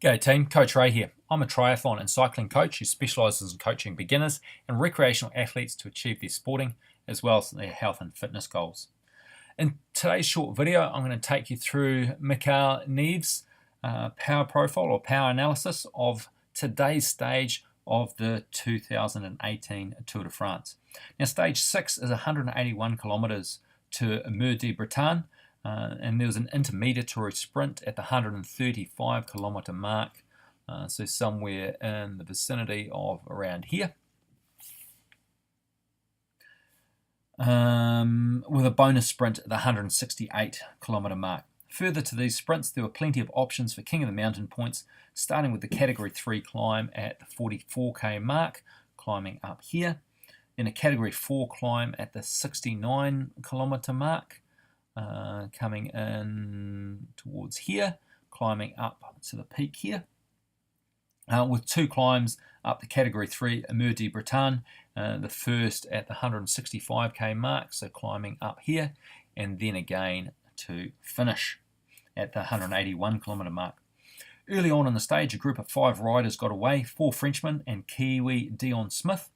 G'day team, Coach Ray here. I'm a triathlon and cycling coach who specialises in coaching beginners and recreational athletes to achieve their sporting as well as their health and fitness goals. In today's short video, I'm going to take you through Mikel Nieve's power profile or power analysis of today's stage of the 2018 Tour de France. Now, stage 6 is 181 kilometres to Mur de Bretagne. And there was an intermediatory sprint at the 135 kilometre mark, so somewhere in the vicinity of around here, with a bonus sprint at the 168 kilometre mark. Further to these sprints, there were plenty of options for King of the Mountain points, starting with the Category 3 climb at the 44k mark, climbing up here, then a Category 4 climb at the 69 kilometre mark, coming in towards here, climbing up to the peak here, with two climbs up the Category 3 Mur de Bretagne, the first at the 165k mark, so climbing up here, and then again to finish at the 181 kilometre mark. Early on in the stage, a group of 5 riders got away, 4 Frenchmen and Kiwi Dion Smith,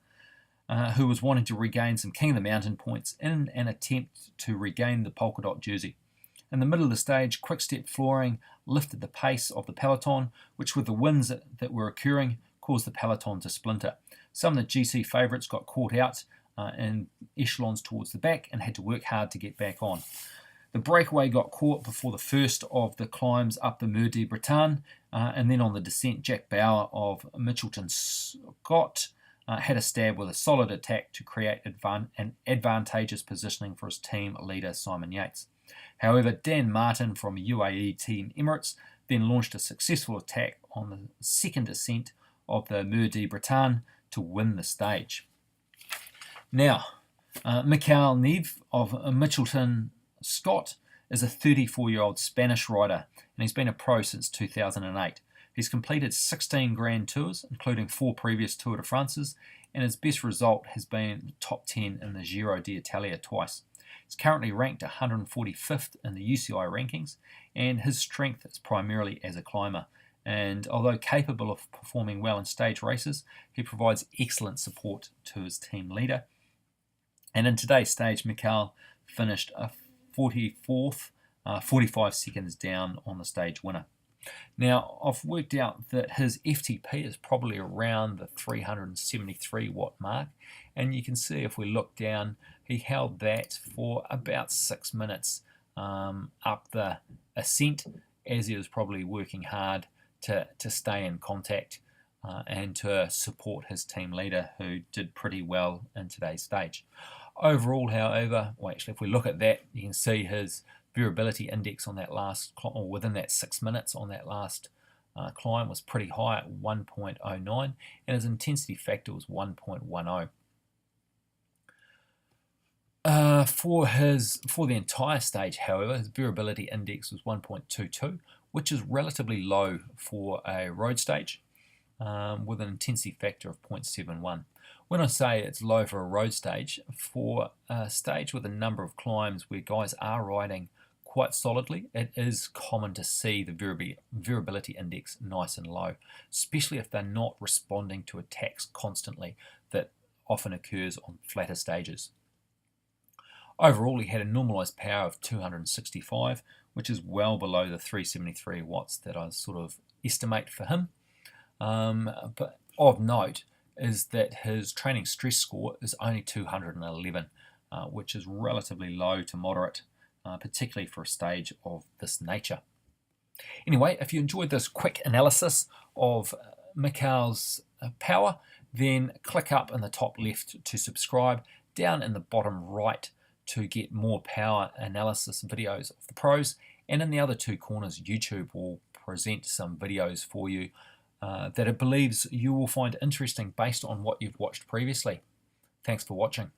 who was wanting to regain some King of the Mountain points in an attempt to regain the polka dot jersey. In the middle of the stage, quick-step flooring lifted the pace of the peloton, which with the winds that were occurring caused the peloton to splinter. Some of the GC favourites got caught out in echelons towards the back and had to work hard to get back on. The breakaway got caught before the first of the climbs up the Mur de Bretagne, and then on the descent, Jack Bauer of Michelton-Scott had a stab with a solid attack to create an advantageous positioning for his team leader Simon Yates. However, Dan Martin from UAE Team Emirates then launched a successful attack on the second ascent of the Mur de Bretagne to win the stage. Now, Mikel Nieve of Michelton-Scott is a 34-year-old Spanish rider, and he's been a pro since 2008. He's completed 16 Grand Tours, including 4 previous Tour de France's, and his best result has been the top 10 in the Giro d'Italia twice. He's currently ranked 145th in the UCI rankings, and his strength is primarily as a climber. And although capable of performing well in stage races, he provides excellent support to his team leader. And in today's stage, Mikel finished a 44th, 45 seconds down on the stage winner. Now, I've worked out that his FTP is probably around the 373 watt mark, and you can see if we look down, he held that for about 6 minutes up the ascent, as he was probably working hard to stay in contact and to support his team leader, who did pretty well in today's stage. Overall, however, well, actually, if we look at that, you can see his variability index on that last, or within that 6 minutes on that last climb, was pretty high at 1.09, and his intensity factor was 1.10. For the entire stage, however, his variability index was 1.22, which is relatively low for a road stage, with an intensity factor of 0.71. When I say it's low for a road stage, for a stage with a number of climbs where guys are riding quite solidly, it is common to see the variability index nice and low, especially if they're not responding to attacks constantly that often occurs on flatter stages. Overall, he had a normalised power of 265, which is well below the 373 watts that I sort of estimate for him. But of note is that his training stress score is only 211, which is relatively low to moderate, particularly for a stage of this nature. Anyway, if you enjoyed this quick analysis of Mikel's power, then click up in the top left to subscribe, down in the bottom right to get more power analysis videos of the pros, and in the other 2 corners, YouTube will present some videos for you that it believes you will find interesting based on what you've watched previously. Thanks for watching.